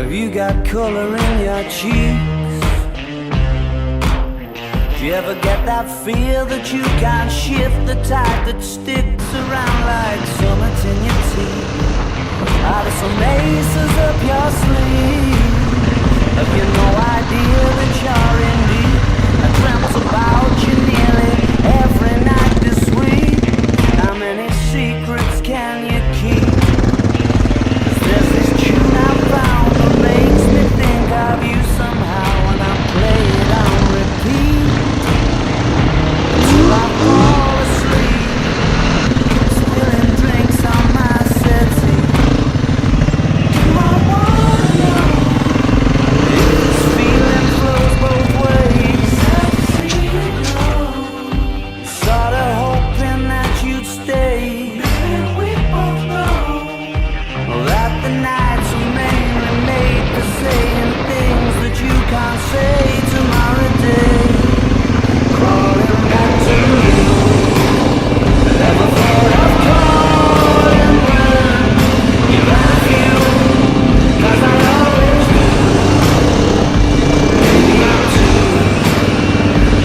You got color in your cheeks. Do you ever get that feel that you can't shift, the tide that sticks around like summits in your teeth? Are there some aces up your sleeve? Have you no idea that you're in deep? I dreamt about you nearly every night this week. How many secrets can you keep? 'Cause there's this tune I found that makes me think of you somehow, and I play it on repeat till I fall asleep, spilling drinks on my settee. Do I wanna know if this feeling flows both ways? Sad to see you go. Sorta hoping that you'd stay. Maybe we both know that the nights are mainly made for saying things that you can't say tomorrow day. Crawling back to you. Never thought of calling when you're out of you, 'cause I always do. Maybe I'm too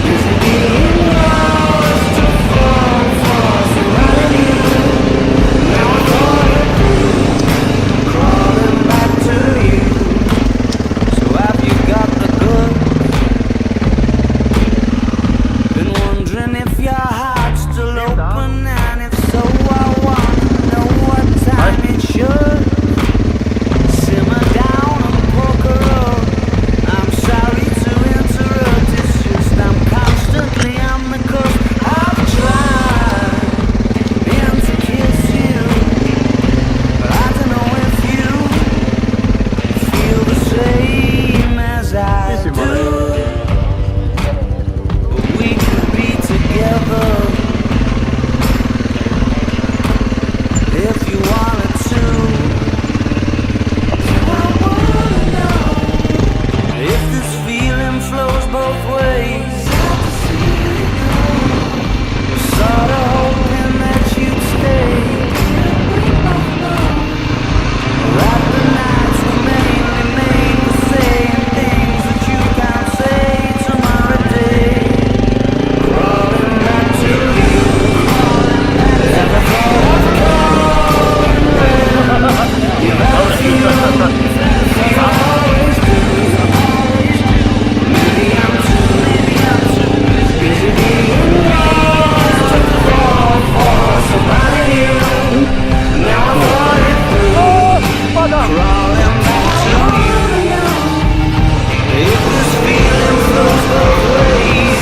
busy being yours to fall for somebody new. Now I thought it through, crawling back to you. So have you got the goods? Been wondering if your heart's still open, and if so, I wanna know what time it should. Simmer down and poker up. I'm sorry to interrupt, it's just I'm constantly on the cusp. I've tried and to kiss you, but I don't know if you feel the same as I do. But we could be together if you wanted to. Do I wanna know if this feeling flows both ways? Sad to see you go. Sorta hoping that you'd stay. We both know that the nights were mainly made for saying things that you can't say tomorrow day. Crawling back to you. Never thought of calling when you're out of you. 'Cause I always do. Maybe I'm too busy being yours to fall for somebody new. Now I thought it through, crawling back to you. If this feeling flows both ways,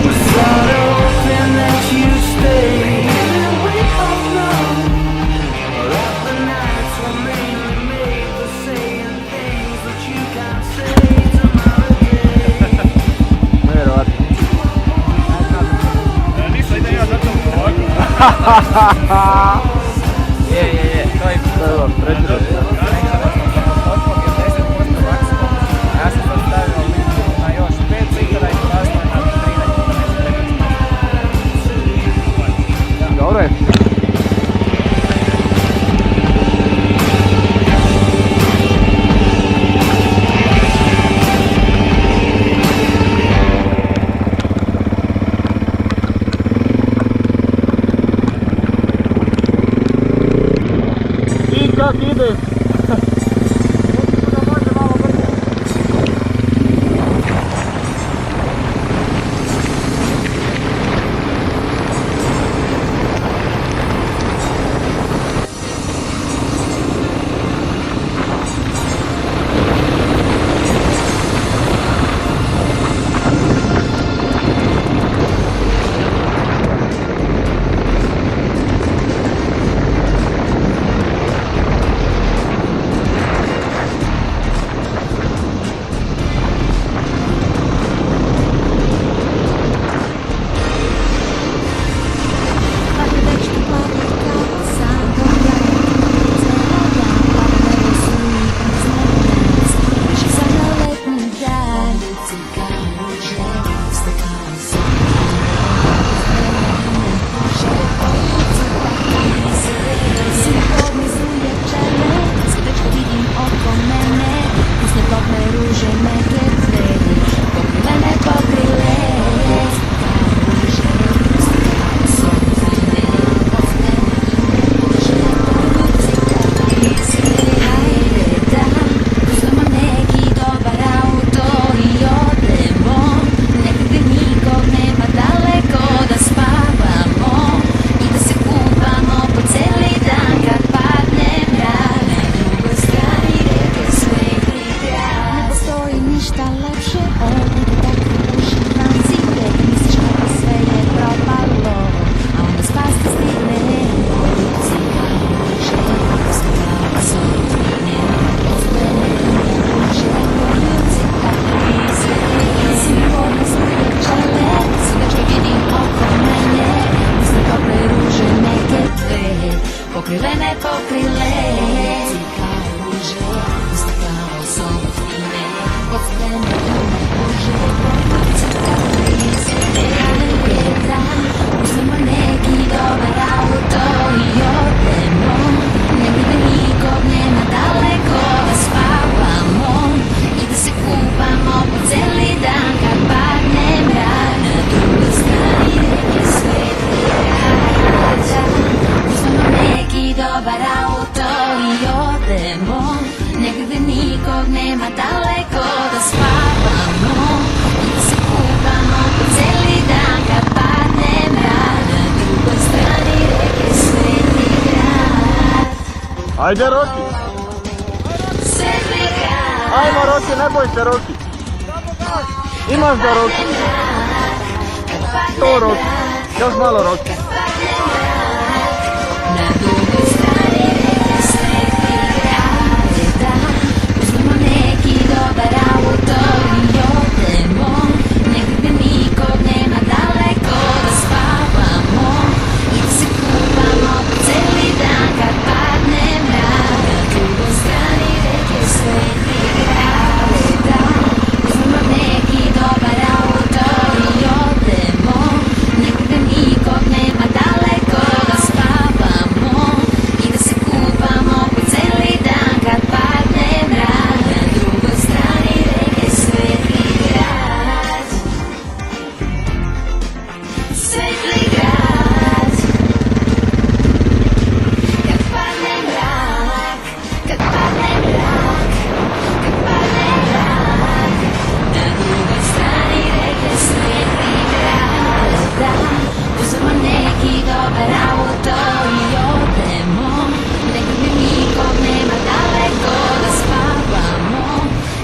we're sorta hoping that you stay. We both know that the nights were mainly made for saying things that you can't say tomorrow day. Nisam ide ja zato ovako. Je, to je ja sam to stavio na još 5 litara i kasno na 13. Dobro je. I kak ide? idemo, negdje nikog nema daleko da spavamo i da se kupamo po cijeli dan kad padne mrak. Na drugoj strani reke svetli grad. Ajde, Roki. Svetli grad. Ajmo, Roki, ne boj se, Roki. Imaš ga, Roki. To, Roki. Još malo, Roki. Na drugoj strani reke svetli grad. Uzmemo neki dobar auto i odemo, negdje nikog nema daleko da spavamo i da se kupamo po cijeli dan kad padne mrak. Na drugoj strani reke svetli grad. Uzmemo neki dobar auto i odemo, negdje nikog nema daleko da spavamo i da se kupamo po cijeli dan kad padne mrak. Na drugoj strani reke svetli grad. Svetli grad. Kad padne mrak, kad padne mrak, kad padne mrak. Na drugoj strani reke svetli grad. Uzmemo neki dobar auto i odemo, negdje nikog nema daleko da spavamo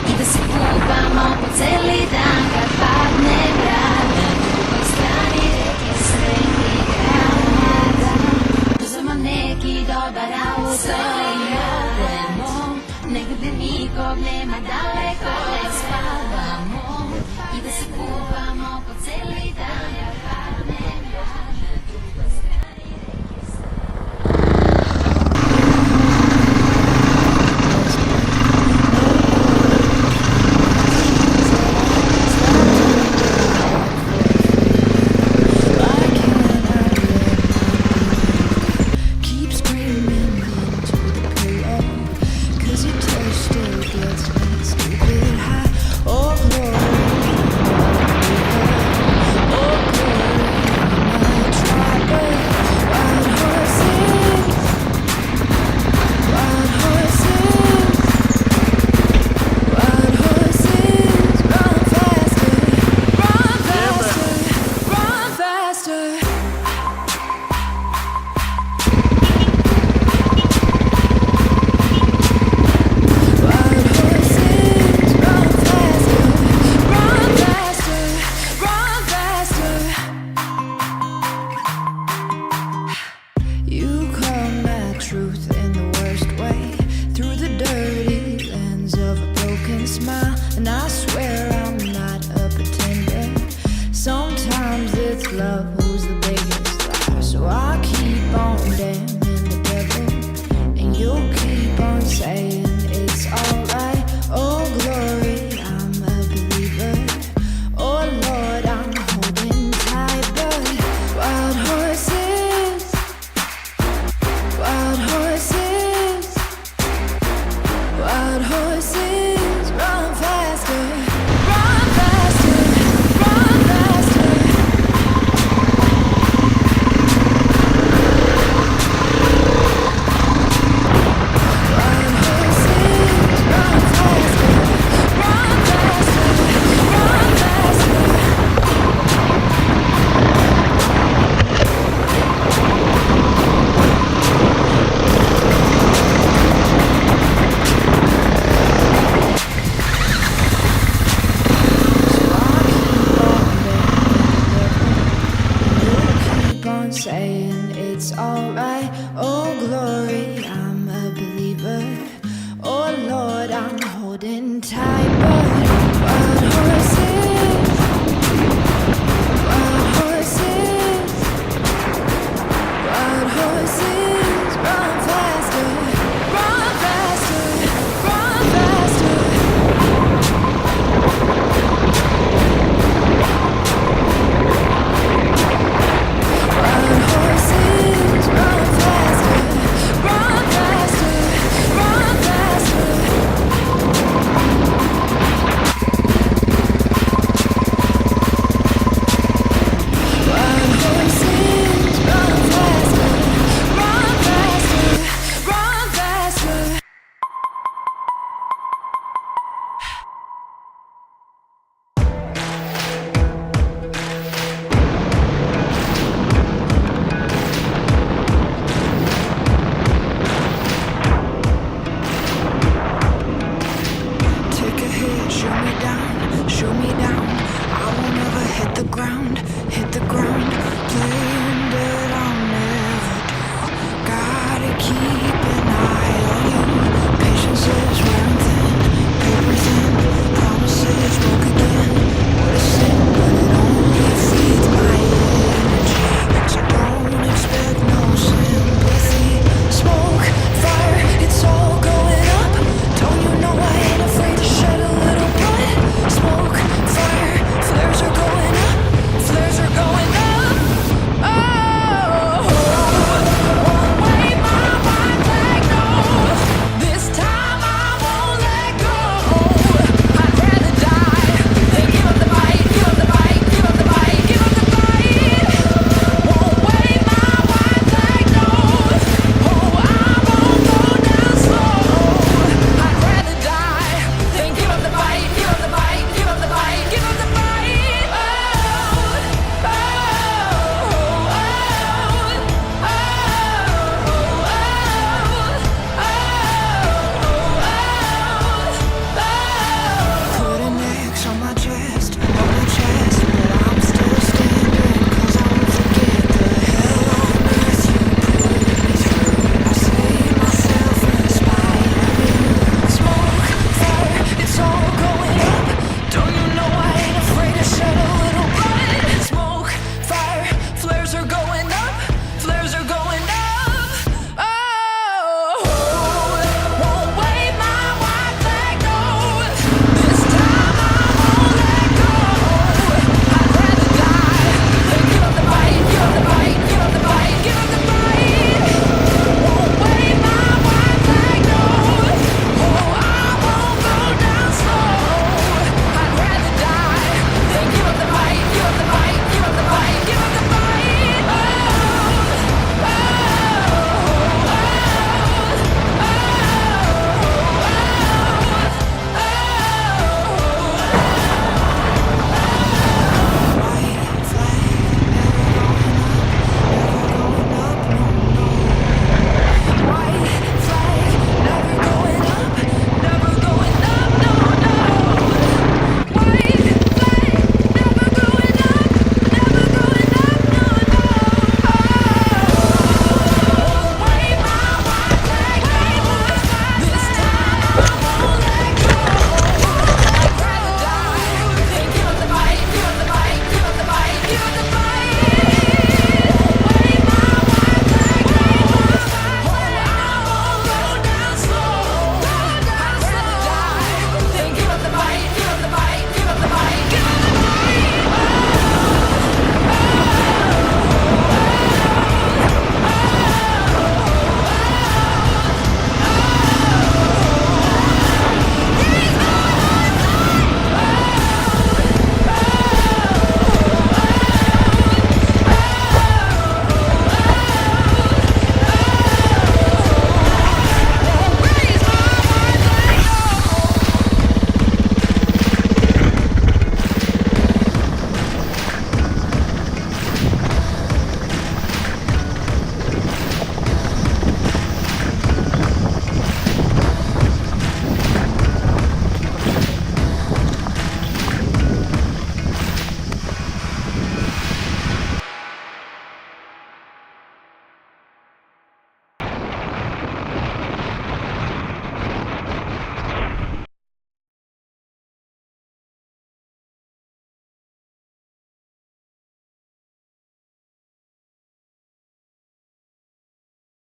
i da se kupamo po cijeli dan kad padne mrak. Na drugoj strani reke svetli grad. Uzmemo neki dobar auto i odemo, negdje nikog nema daleko da spavamo i da se kupamo po cijeli dan kad padne mrak. Na drugoj strani reke Keep screaming into the pillow, 'cause your touch still gets me stupid high. Oh glory, oh glory, my trouble. Wild horses, wild horses, wild horses, run faster, run faster, run faster. Wild horses, run faster, run faster, run faster. You call my truth in the worst way, through the dirty lens of a broken smile, and I swear